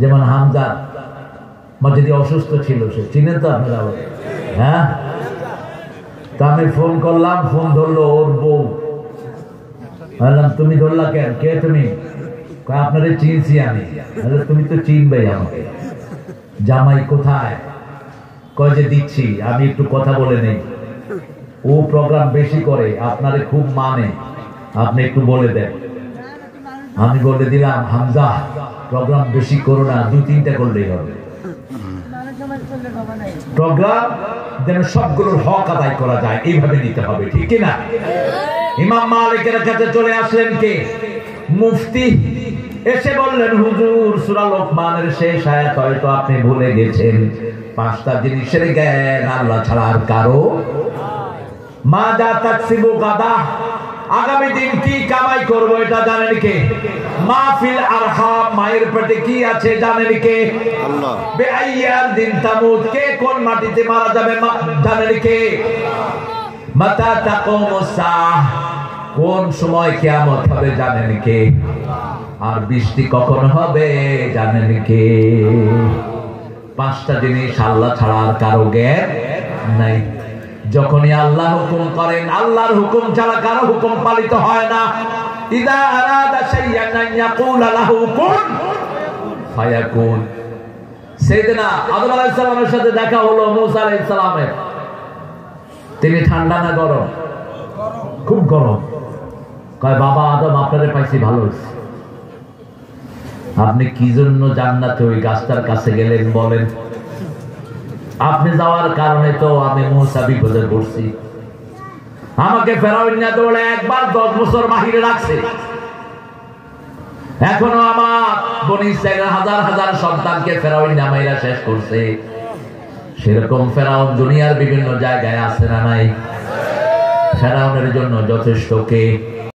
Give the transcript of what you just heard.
যেমন হামজা মসজিদে অসুস্থ ছিল, সে চিনেন তো আপনারা? হ্যাঁ, তা আমি ফোন করলাম, ফোন ধরলো ওর বউ। বললাম তুমি ধরলা কেন, কে তুমি? আপনারে চিনছি আমি। তুমি তো চিনবে আমাকে। জামাই কোথায়? কয় যে দিচ্ছি, আমি একটু কথা বলে নেই। ও প্রোগ্রাম বেশি করে, আপনারে খুব মানে, আপনি একটু বলে দেন। আমি বলে দিলাম হামজা প্রোগ্রাম বেশি করো না, 2-3টা করলেই হবে। প্রোগ্রাম যেন সবগুলোর হক আদায় করা যায়, এইভাবে নিতে হবে, ঠিক কিনা? ইমাম মালিকের কাছে চলে আসলেন কে? মুফতি। এসে বললেন হুজুর সূরা লোকমানের শেষ আয়াত হয়তো আপনি ভুলে গেছেন, 5টা জিনিসের জ্ঞান আল্লাহ ছাড়া আর কারো। মা যা তাকসিবু গাদা, আগামী দিন কি কামাই করবো এটা জানেন কে? মাহফিল আরহাম, মায়ের পেটে কি আছে জানেন কে? আল্লাহ। বেআইয়ার দিন তামুত, কে কোন মাটিতে মারা যাবে জানেন কে? মাতা তাকুমুস সাহ, কোন সময় কিয়ামত হবে জানেন কে? আর বৃষ্টি কখন হবে জানেন কে? 5টা জিনিস আল্লাহ ছাড়া আর কারো জ্ঞান নাই। যখনই আল্লাহ হুকুম করেন, আল্লাহর হুকুম ছাড়া কারো হুকুম পালিত হয় না। ইদা আরাদা শাইআন আন ইয়াকুলা লাহু কুন ফায়াকুন। সাইয়েদনা আদম আলাইহিস সালামের সাথে দেখা হলো মূসা আলাইহিস সালামের। তিনি ঠান্ডা না গরম? খুব গরম। কয় বাবা আদম আপনারে পাইছি, ভালো হইছে। আপনি কি জন্য জান্নাতে ওই গাছটার কাছে গেলেন বলেন? আপনি যাওয়ার কারণে তো আমি মূসা বিপদে পড়ছি। আমাকে ফেরাউন না দৌড়ে একবার 10 বছর বাহিরে রাখছে। এখনো আমার বনি ইসরাইলের হাজার হাজার সন্তানকে ফেরাউন নামাইরা শেষ করছে। সেরকম ফেরাউন দুনিয়ার বিভিন্ন জায়গায় আছে না নাই? ফেরাউনের জন্য যথেষ্ট কে?